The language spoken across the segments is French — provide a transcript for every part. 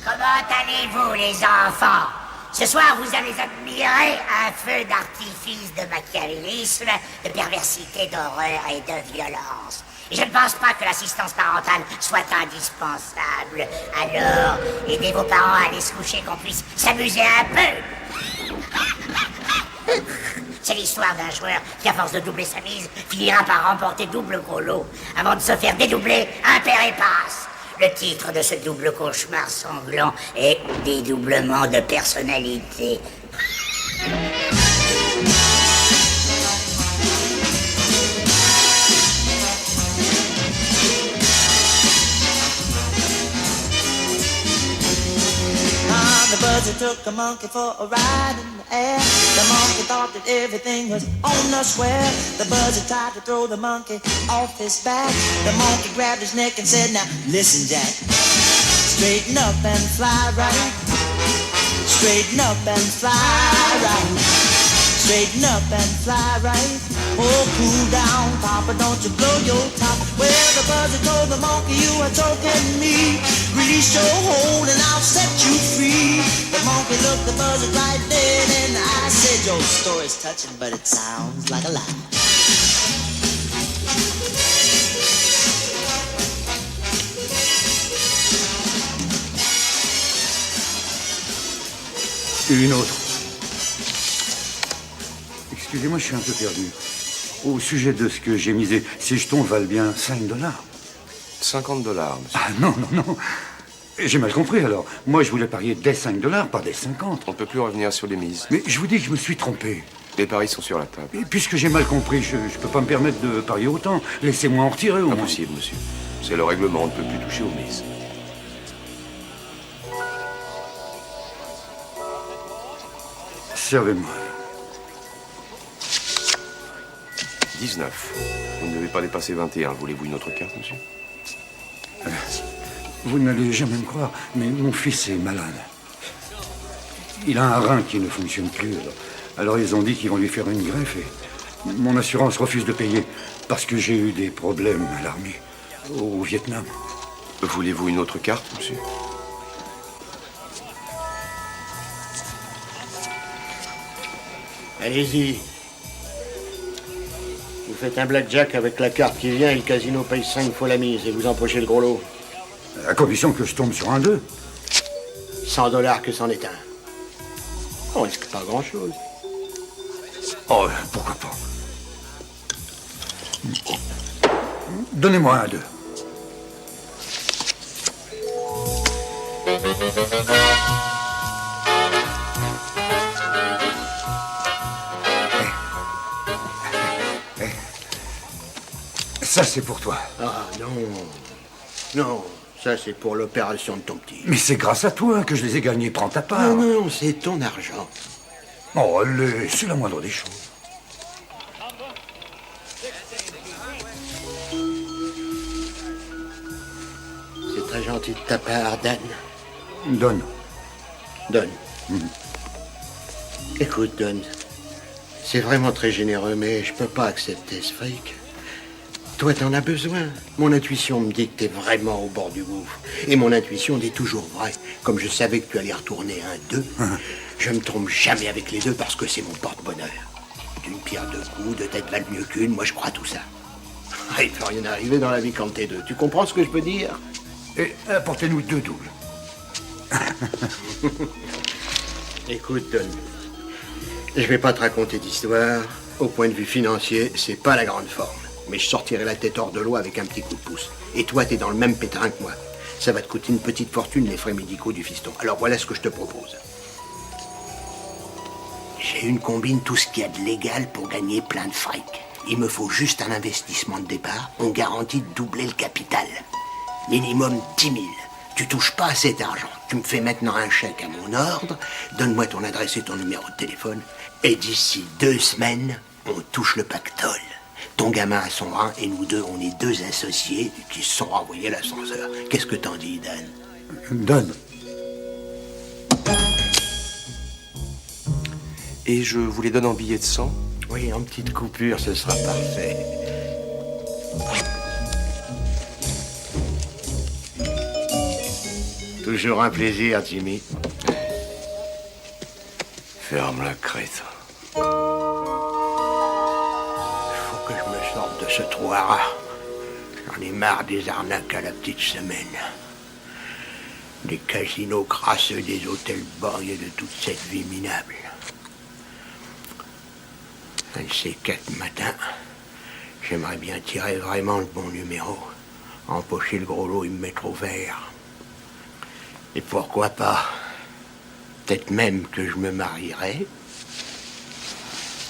Comment allez-vous, les enfants? Ce soir, vous allez admirer un feu d'artifice de machiavélisme, de perversité, d'horreur et de violence. Et je ne pense pas que l'assistance parentale soit indispensable. Alors, aidez vos parents à aller se coucher, qu'on puisse s'amuser un peu. C'est l'histoire d'un joueur qui, à force de doubler sa mise, finira par remporter double gros lot, avant de se faire dédoubler impair et passe. Le titre de ce double cauchemar sanglant est Dédoublement de personnalité. The buzzer took the monkey for a ride in the air. The monkey thought that everything was on the square. The buzzer tried to throw the monkey off his back. The monkey grabbed his neck and said, "Now listen, Jack. Straighten up and fly right. Straighten up and fly right. Straighten up and fly right. Oh, cool down, Papa, don't you blow your top." Well, the buzzer told the monkey, "You are choking me. Release your hold and I'll set you free." The monkey looked the buzzer right dead in the eye. Said, "Your story's touching, but it sounds like a lie." Une autre. Excusez-moi, je suis un peu perdu. Au sujet de ce que j'ai misé, ces jetons valent bien $5. $50, monsieur. Ah non, non, non. J'ai mal compris alors. Moi, je voulais parier des $5, pas des 50. On ne peut plus revenir sur les mises. Mais je vous dis que je me suis trompé. Les paris sont sur la table. Et puisque j'ai mal compris, je ne peux pas me permettre de parier autant. Laissez-moi en retirer au moins. Impossible, monsieur. C'est le règlement, on ne peut plus toucher aux mises. Servez-moi. 19. Vous ne devez pas dépasser 21. Voulez-vous une autre carte, monsieur? Vous n'allez jamais me croire, mais mon fils est malade. Il a un rein qui ne fonctionne plus. Alors ils ont dit qu'ils vont lui faire une greffe et mon assurance refuse de payer parce que j'ai eu des problèmes à l'armée, au Vietnam. Voulez-vous une autre carte, monsieur? Allez-y. Vous faites un blackjack avec la carte qui vient et le casino paye 5 fois la mise et vous empochez le gros lot. À condition que je tombe sur un 2. $100 que c'en est un. On risque pas grand-chose. Oh, pourquoi pas. Donnez-moi un 2. Ça, c'est pour toi. Ah non. Non, ça c'est pour l'opération de ton petit. Mais c'est grâce à toi que je les ai gagnés. Prends ta part. Non, non, c'est ton argent. Oh, allez, c'est la moindre des choses. C'est très gentil de ta part, Dan. Donne. Donne. Écoute, Don, c'est vraiment très généreux, mais je peux pas accepter ce fake. Toi, t'en as besoin. Mon intuition me dit que t'es vraiment au bord du gouffre. Et mon intuition dit toujours vrai. Comme je savais que tu allais retourner un 2, je me trompe jamais avec les deux parce que c'est mon porte-bonheur. D'une pierre deux coups, deux têtes valent mieux qu'une, moi je crois à tout ça. Il peut rien arriver dans la vie quand t'es deux. Tu comprends ce que je peux dire? Et apportez-nous 2 doubles. Écoute, Don, je vais pas te raconter d'histoire. Au point de vue financier, c'est pas la grande forme. Mais je sortirai la tête hors de l'eau avec un petit coup de pouce. Et toi, t'es dans le même pétrin que moi. Ça va te coûter une petite fortune, les frais médicaux du fiston. Alors voilà ce que je te propose. J'ai une combine tout ce qu'il y a de légal pour gagner plein de fric. Il me faut juste un investissement de départ. On garantit de doubler le capital. Minimum 10 000. Tu touches pas à cet argent. Tu me fais maintenant un chèque à mon ordre. Donne-moi ton adresse et ton numéro de téléphone. Et d'ici 2 semaines, on touche le pactole. Ton gamin a son rang et nous deux, on est deux associés qui se sont renvoyés à l'ascenseur. Qu'est-ce que t'en dis, Dan? Donne. Et je vous les donne en billets de 100? Oui, en petite coupure, ce sera parfait. Toujours un plaisir, Jimmy. Ferme la crête. Il faut que je me sorte de ce trou à rats. J'en ai marre des arnaques à la petite semaine. Des casinos crasseux, des hôtels borgnés de toute cette vie minable. Un de ces 4 matins, j'aimerais bien tirer vraiment le bon numéro, empocher le gros lot et me mettre au vert. Et pourquoi pas, peut-être même que je me marierais.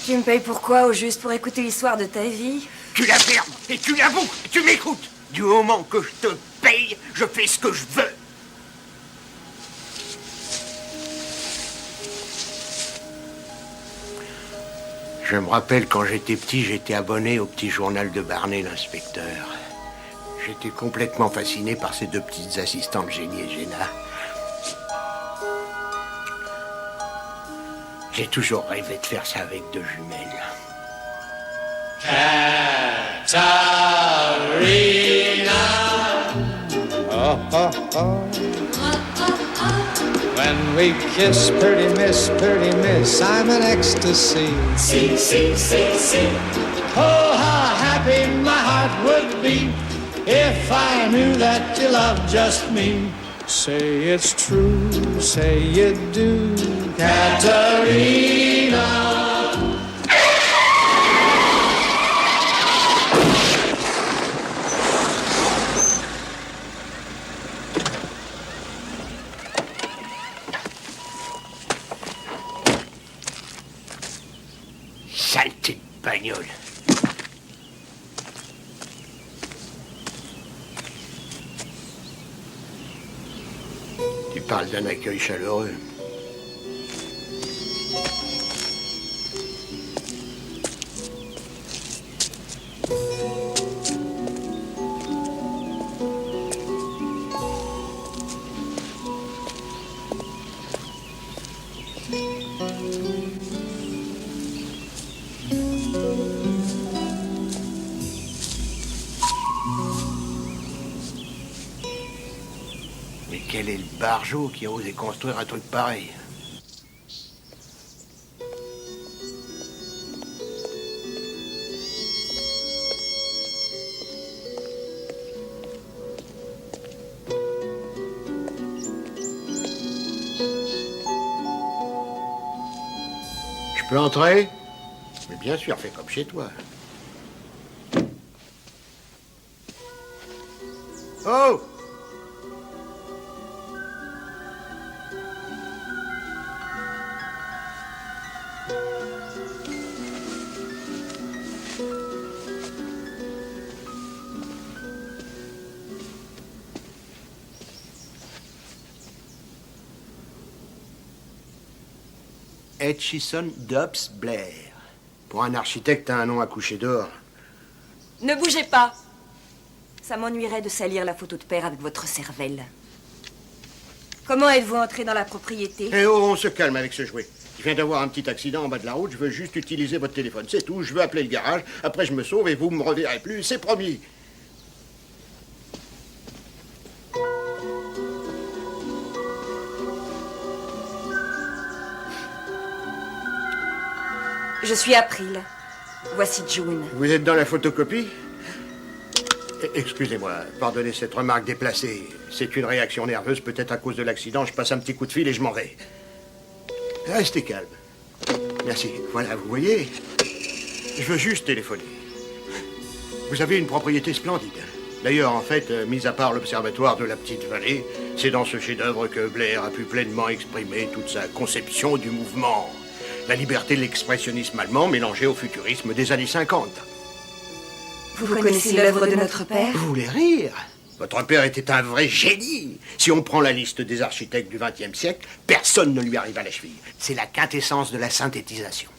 Tu me payes pourquoi, au juste pour écouter l'histoire de ta vie? Tu la fermes et tu l'avoues et tu m'écoutes. Du moment que je te paye, je fais ce que je veux. Je me rappelle quand j'étais petit, j'étais abonné au petit journal de Barney, l'inspecteur. J'étais complètement fasciné par ces 2 petites assistantes, Jenny et Jenna. J'ai toujours rêvé de faire ça avec 2 jumelles. Katarina. Oh, oh, oh. When we kiss, pretty miss, I'm an ecstasy. See, see, see, see. Oh, how happy my heart would be if I knew that you loved just me. Say it's true, say you do, Katarina. Saleté de bagnole. Tu parles d'un accueil chaleureux. Mais quel est le barjot qui a osé construire un truc pareil? Je peux entrer? Mais bien sûr, fais comme chez toi. Oh! Etchison Dobbs Blair. Pour un architecte, t'as un nom à coucher dehors. Ne bougez pas. Ça m'ennuierait de salir la photo de père avec votre cervelle. Comment êtes-vous entré dans la propriété? Eh oh, on se calme avec ce jouet. Je viens d'avoir un petit accident en bas de la route, je veux juste utiliser votre téléphone, c'est tout. Je veux appeler le garage, après je me sauve et vous me reverrez plus, c'est promis. Je suis April. Voici June. Vous êtes dans la photocopie? Excusez-moi, pardonnez cette remarque déplacée. C'est une réaction nerveuse, peut-être à cause de l'accident. Je passe un petit coup de fil et je m'en vais. Restez calme. Merci. Voilà, vous voyez, je veux juste téléphoner. Vous avez une propriété splendide. D'ailleurs, en fait, mis à part l'observatoire de la Petite Vallée, c'est dans ce chef-d'œuvre que Blair a pu pleinement exprimer toute sa conception du mouvement. La liberté de l'expressionnisme allemand mélangée au futurisme des années 50. Vous connaissez l'œuvre de notre père? Vous voulez rire? Votre père était un vrai génie. Si on prend la liste des architectes du XXe siècle, personne ne lui arrive à la cheville. C'est la quintessence de la synthétisation.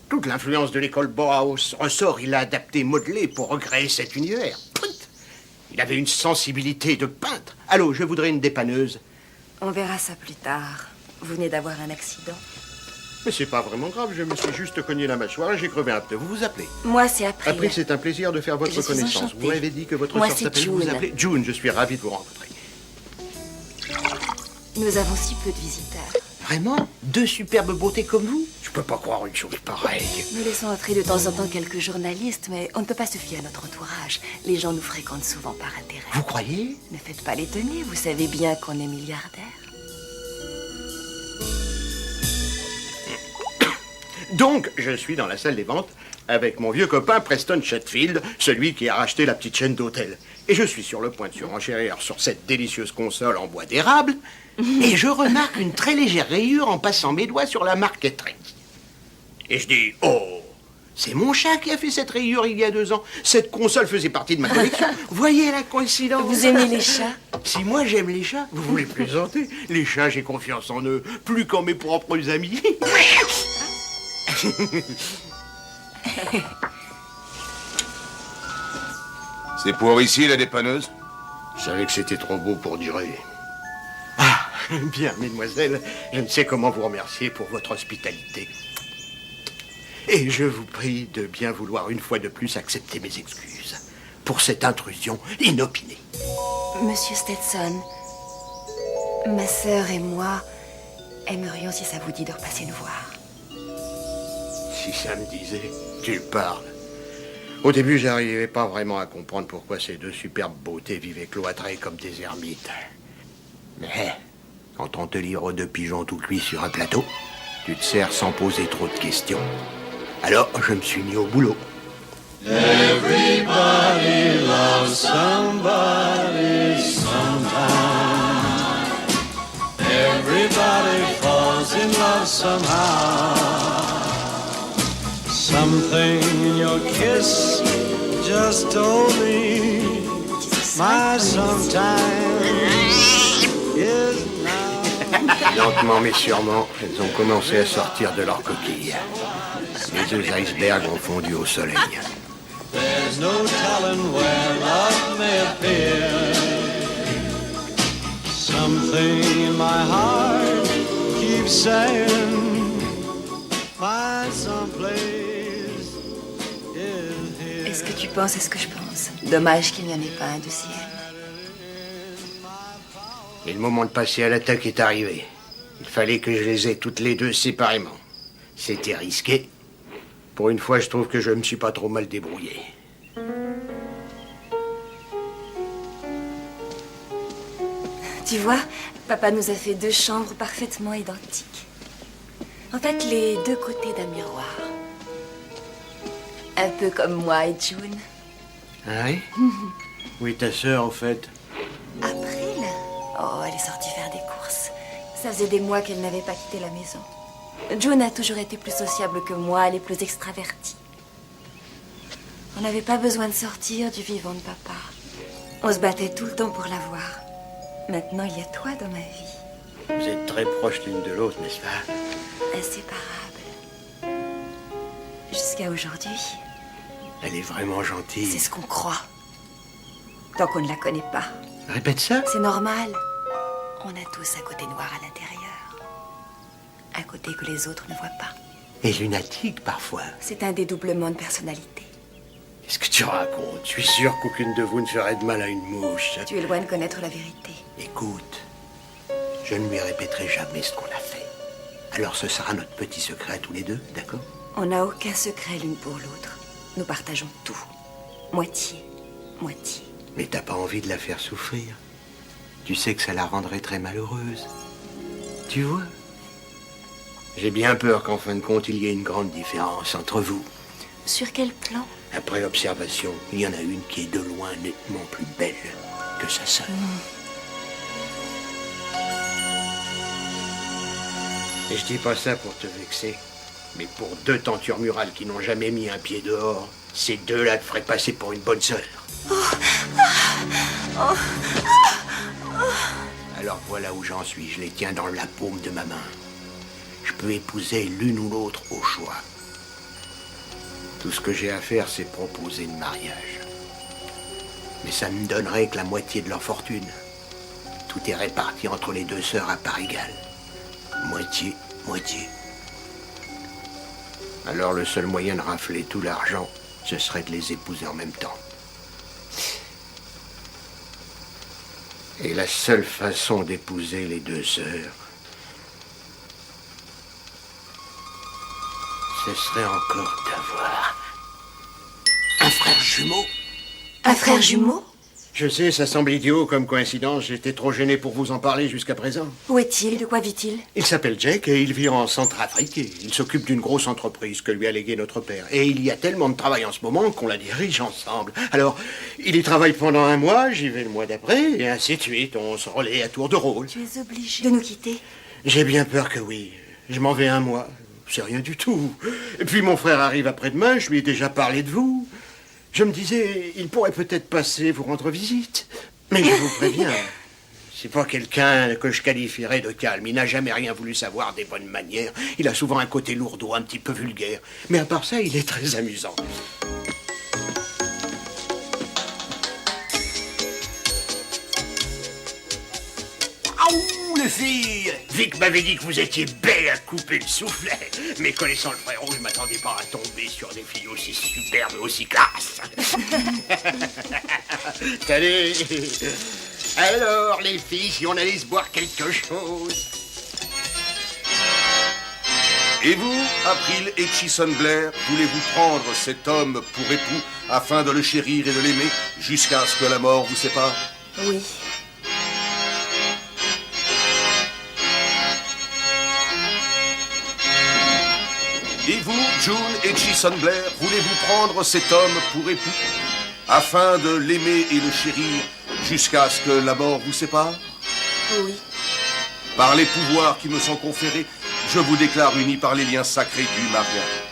Toute l'influence de l'école Bauhaus ressort, il a adapté, modelé pour recréer cet univers. Il avait une sensibilité de peintre. Allô, je voudrais une dépanneuse. On verra ça plus tard. Vous venez d'avoir un accident. Mais c'est pas vraiment grave, je me suis juste cogné la mâchoire et j'ai crevé un pneu. Vous vous appelez? Moi, c'est April. April, c'est un plaisir de faire votre Je suis connaissance. enchantée. Vous m'avez dit que votre Moi, sœur c'est s'appelle... Vous June. appelez June, je suis ravi de vous rencontrer. Nous avons si peu de visiteurs. Vraiment? 2 superbes beautés comme vous? Je peux pas croire une chose pareille. Nous laissons entrer de temps en temps quelques journalistes, mais on ne peut pas se fier à notre entourage. Les gens nous fréquentent souvent par intérêt. Vous croyez? Ne faites pas l'étonner, vous savez bien qu'on est milliardaire. Donc, je suis dans la salle des ventes avec mon vieux copain Preston Chatfield, celui qui a racheté la petite chaîne d'hôtels. Et je suis sur le point de surenchérir sur cette délicieuse console en bois d'érable, et je remarque une très légère rayure en passant mes doigts sur la marqueterie. Et je dis, oh, c'est mon chat qui a fait cette rayure il y a 2 ans. Cette console faisait partie de ma collection. Voyez la coïncidence. Vous aimez les chats? Si moi j'aime les chats, vous voulez plaisanter? Les chats, j'ai confiance en eux, plus qu'en mes propres amis. C'est pour ici, la dépanneuse? Je savais que c'était trop beau pour durer. Ah, bien, mesdemoiselles, je ne sais comment vous remercier pour votre hospitalité. Et je vous prie de bien vouloir une fois de plus accepter mes excuses pour cette intrusion inopinée. Monsieur Stetson, ma sœur et moi aimerions, si ça vous dit, de repasser nous voir. Si ça me disait, tu parles. Au début, j'arrivais pas vraiment à comprendre pourquoi ces 2 superbes beautés vivaient cloîtrées comme des ermites. Mais quand on te livre 2 pigeons tout cuits sur un plateau, tu te sers sans poser trop de questions. Alors, je me suis mis au boulot. Everybody loves somebody sometime. Everybody falls in love somehow. Something in your kiss just told me my sometime is now. Lentement mais sûrement, elles ont commencé à sortir de leur coquille. Les 2 icebergs ont fondu au soleil. There's no telling where love may appear. Something in my heart keeps saying my someplace is here. Est-ce que tu penses à ce que je pense? Dommage qu'il n'y en ait pas un deuxième. Et le moment de passer à l'attaque est arrivé. Il fallait que je les aie toutes les 2 séparément. C'était risqué. Pour une fois, je trouve que je me suis pas trop mal débrouillé. Tu vois, papa nous a fait 2 chambres parfaitement identiques. En fait, les 2 côtés d'un miroir. Un peu comme moi et June. Ah oui? Oui, ta sœur, au fait. April? Oh, elle est sortie faire des courses. Ça faisait des mois qu'elle n'avait pas quitté la maison. June a toujours été plus sociable que moi, elle est plus extravertie. On n'avait pas besoin de sortir du vivant de papa. On se battait tout le temps pour la voir. Maintenant, il y a toi dans ma vie. Vous êtes très proches l'une de l'autre, n'est-ce pas? Inséparables. Jusqu'à aujourd'hui. Elle est vraiment C'est gentille. ce qu'on croit. Tant qu'on ne la connaît pas. Répète ça. C'est normal. On a tous un côté noir à l'intérieur. Un côté que les autres ne voient pas. Et lunatique, parfois. C'est un dédoublement de personnalité. Qu'est-ce que tu racontes? Je suis sûr qu'aucune de vous ne ferait de mal à une mouche. Tu es loin de connaître la vérité. Écoute, je ne lui répéterai jamais ce qu'on a fait. Alors ce sera notre petit secret à tous les 2, d'accord? On n'a aucun secret l'une pour l'autre. Nous partageons tout. Moitié, moitié. Mais t'as pas envie de la faire souffrir. Tu sais que ça la rendrait très malheureuse. Tu vois? J'ai bien peur qu'en fin de compte, il y ait une grande différence entre vous. Sur quel plan? Après observation, il y en a une qui est de loin nettement plus belle que sa sœur. Et je dis pas ça pour te vexer, mais pour 2 tentures murales qui n'ont jamais mis un pied dehors, ces 2-là te feraient passer pour une bonne sœur. Alors voilà où j'en suis, je les tiens dans la paume de ma main. Je peux épouser l'une ou l'autre au choix. Tout ce que j'ai à faire, c'est proposer le mariage. Mais ça ne donnerait que la moitié de leur fortune. Tout est réparti entre les deux sœurs à part égale. Moitié, moitié. Alors le seul moyen de rafler tout l'argent, ce serait de les épouser en même temps. Et la seule façon d'épouser les deux sœurs, ce serait encore d'avoir un frère jumeau. Un frère jumeau? Je sais, ça semble idiot comme coïncidence. J'étais trop gêné pour vous en parler jusqu'à présent. Où est-il? De quoi vit-il? Il s'appelle Jake et il vit en Centrafrique. Il s'occupe d'une grosse entreprise que lui a léguée notre père. Et il y a tellement de travail en ce moment qu'on la dirige ensemble. Alors, il y travaille pendant un mois, j'y vais le mois d'après, et ainsi de suite. On se relaie à tour de rôle. Tu es obligé de nous quitter? J'ai bien peur que oui. Je m'en vais un mois. C'est rien du tout. Et puis mon frère arrive après-demain, je lui ai déjà parlé de vous. Je me disais, il pourrait peut-être passer vous rendre visite. Mais je vous préviens, c'est pas quelqu'un que je qualifierais de calme. Il n'a jamais rien voulu savoir des bonnes manières. Il a souvent un côté lourdeau, un petit peu vulgaire. Mais à part ça, il est très amusant. Aouh, les filles! Vic m'avait dit que vous étiez belle à couper le soufflet. Mais connaissant le frérot, je m'attendais pas à tomber sur des filles aussi superbes et aussi classes. Allez! Alors, les filles, si on allait se boire quelque chose. Et vous, April Etchison Blair, voulez-vous prendre cet homme pour époux afin de le chérir et de l'aimer jusqu'à ce que la mort vous sépare? Oui. Et vous, June Etchison Blair, voulez-vous prendre cet homme pour époux afin de l'aimer et le chérir jusqu'à ce que la mort vous sépare? Oui. Par les pouvoirs qui me sont conférés, je vous déclare unis par les liens sacrés du mariage.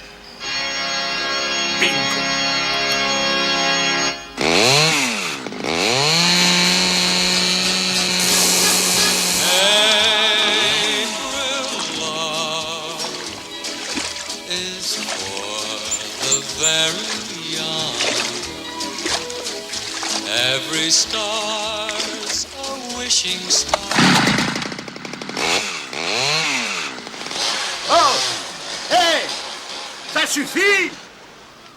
Bingo! Every star's a wishing star. Oh! Hé! Ça suffit!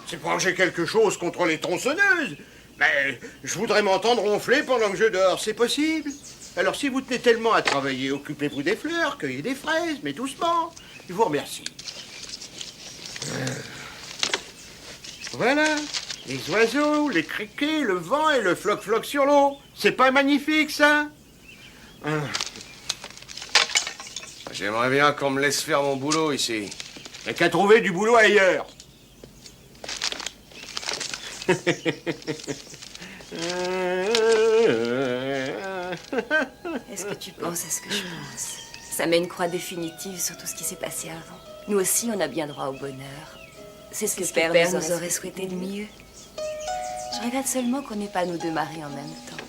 C'est pas que j'ai quelque chose contre les tronçonneuses. Mais je voudrais m'entendre ronfler pendant que je dors, c'est possible? Alors si vous tenez tellement à travailler, occupez-vous des fleurs, cueillez des fraises, mais doucement. Je vous remercie. Voilà. Les oiseaux, les criquets, le vent et le floc-floc sur l'eau. C'est pas magnifique, ça? J'aimerais bien qu'on me laisse faire mon boulot ici. T'as qu'à trouver du boulot ailleurs. Est-ce que tu penses à ce que je pense? Ça met une croix définitive sur tout ce qui s'est passé avant. Nous aussi, on a bien droit au bonheur. C'est ce que Père nous aurait souhaité de mieux. Je regrette seulement qu'on n'ait pas nous deux maris en même temps.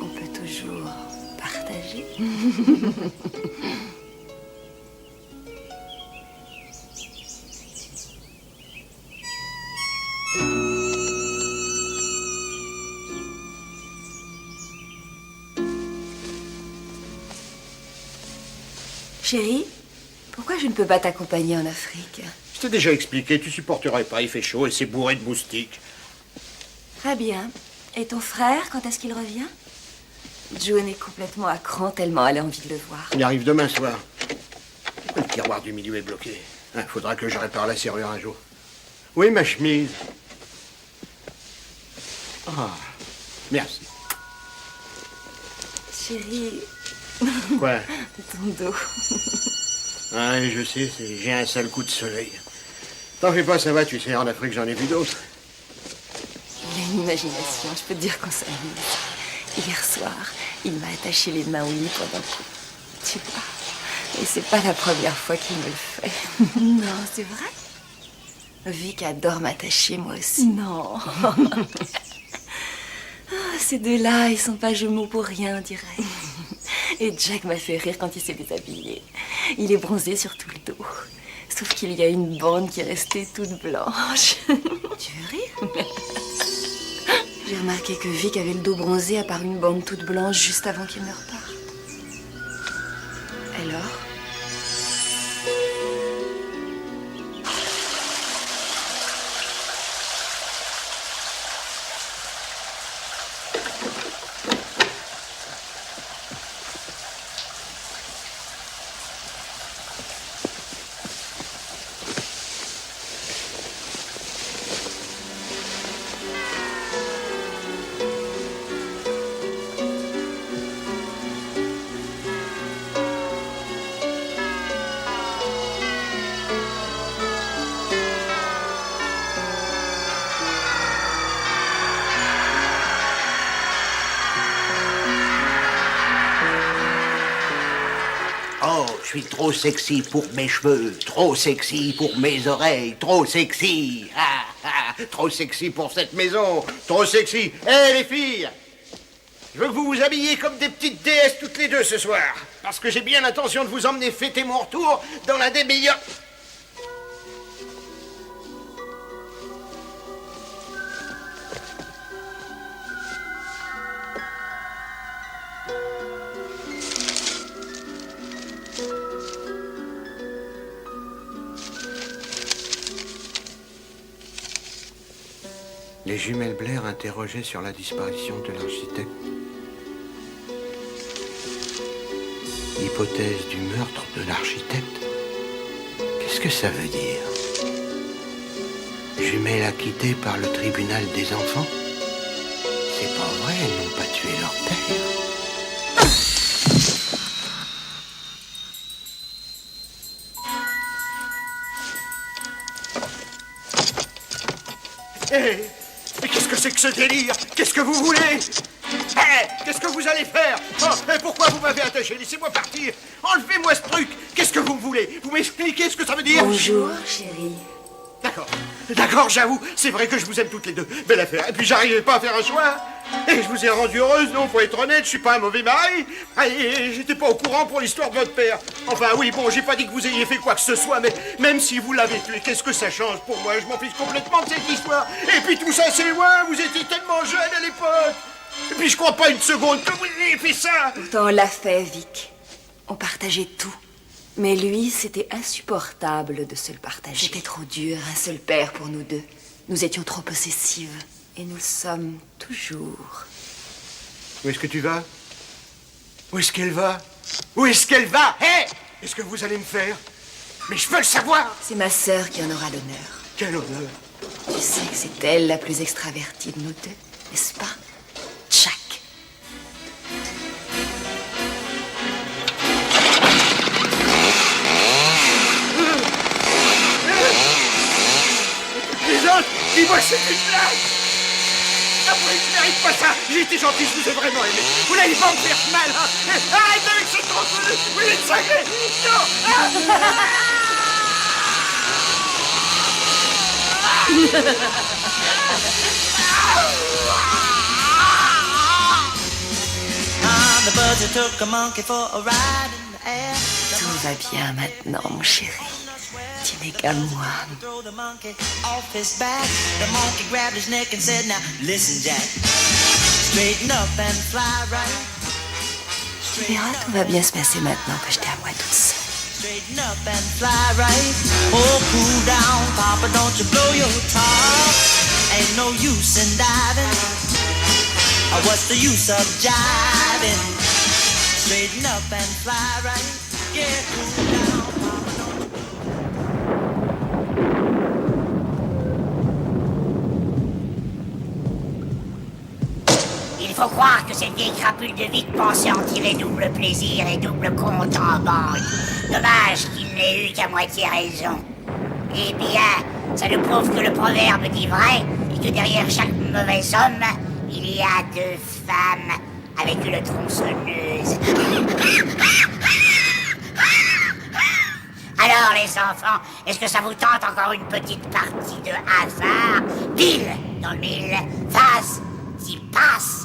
On peut toujours partager. Chérie, pourquoi je ne peux pas t'accompagner en Afrique? Je t'ai déjà expliqué, tu supporterais pas, il fait chaud et c'est bourré de moustiques. Très bien. Et ton frère, quand est-ce qu'il revient? June est complètement à cran tellement elle a envie de le voir. Il arrive demain soir. Le tiroir du milieu est bloqué. Il faudra que je répare la serrure un jour. Oui, ma chemise. Ah, merci. Chérie... Quoi? Ton dos. Ah, je sais, j'ai un sale coup de soleil. T'en fais pas, ça va, tu sais, en Afrique, j'en ai vu d'autres. Il a une imagination, je peux te dire qu'on s'amuse. Hier soir, il m'a attaché les mains au lit pendant que... Tu vois, et c'est pas la première fois qu'il me le fait. Non, c'est vrai? Vic adore m'attacher, moi aussi. Non. Ces deux-là, ils sont pas jumeaux pour rien, on dirait. Et Jack m'a fait rire quand il s'est déshabillé. Il est bronzé sur tout le dos. Sauf qu'il y a une bande qui est restée toute blanche. Tu veux rire? J'ai remarqué que Vic avait le dos bronzé à part une bande toute blanche juste avant qu'il ne reparte. Alors? Oh, je suis trop sexy pour mes cheveux, trop sexy pour mes oreilles, trop sexy. Ah, ah, trop sexy pour cette maison, trop sexy. Hé, les filles, je veux que vous vous habillez comme des petites déesses toutes les deux ce soir. Parce que j'ai bien l'intention de vous emmener fêter mon retour dans l'un des meilleurs... Les jumelles Blair interrogeaient sur la disparition de l'architecte. L'hypothèse du meurtre de l'architecte. Qu'est-ce que ça veut dire? Jumelles acquittées par le tribunal des enfants? C'est pas vrai, elles n'ont pas tué leur père. Hé! Mais qu'est-ce que c'est que ce délire? Qu'est-ce que vous voulez? Hé! Qu'est-ce que vous allez faire? Oh, et pourquoi vous m'avez attaché? Laissez-moi partir! Enlevez-moi ce truc! Qu'est-ce que vous voulez? Vous m'expliquez ce que ça veut dire? Bonjour, chérie. D'accord. D'accord, j'avoue, c'est vrai que je vous aime toutes les deux. Belle affaire. Et puis j'arrivais pas à faire un choix. Et je vous ai rendu heureuse, non? Faut être honnête, je suis pas un mauvais mari. Et j'étais pas au courant pour l'histoire de votre père. Enfin oui, bon, j'ai pas dit que vous ayez fait quoi que ce soit, mais même si vous l'avez tué, qu'est-ce que ça change pour moi? Je m'en fiche complètement de cette histoire. Et puis tout ça, c'est loin, vous étiez tellement jeune à l'époque. Et puis je crois pas une seconde que vous ayez fait ça. Pourtant, on l'a fait, Vic. On partageait tout. Mais lui, c'était insupportable de se le partager. C'était trop dur, un seul père pour nous deux. Nous étions trop possessives. Et nous le sommes toujours. Où est-ce que tu vas? Où est-ce qu'elle va? Où est-ce qu'elle va? Hé! Qu'est-ce que vous allez me faire? Mais je veux le savoir! C'est ma sœur qui en aura l'honneur. Quel honneur! Tu sais que c'est elle la plus extravertie de nous deux, n'est-ce pas? Jack. Les autres, dis-moi que c'est une blague! Après, je mérite pas ça! J'ai été gentil, je vous ai vraiment aimé! Vous n'allez pas me faire mal, hein! Arrête avec ce trompe-l'œil! Vous êtes cinglé! Non! The buzzer took a monkey for a ride in the air. Tout va bien maintenant, mon chéri. Tu n'es qu'à moi. Throw the monkey off his back. The monkey grabbed his neck and said, "Now listen, Jack. Straighten up and fly right." Tu verras, tout va bien se passer maintenant que je t'ai à moi toute seule. Straighten up and fly right. Oh, cool down, Papa, don't you blow your top. Ain't no use in diving. What's the use of jiving? Straighten up and fly right. Yeah, cool down, Papa, don't you Il faut croire que cette vieille crapule de Vic pensait en tirer double plaisir et double compte en banque. Dommage qu'il n'ait eu qu'à moitié raison. Eh bien, ça nous prouve que le proverbe dit vrai et que derrière chaque mauvais homme, il y a deux femmes avec une tronçonneuse. Alors les enfants, est-ce que ça vous tente encore une petite partie de hasard? Pile dans le mille, face, s'il passe.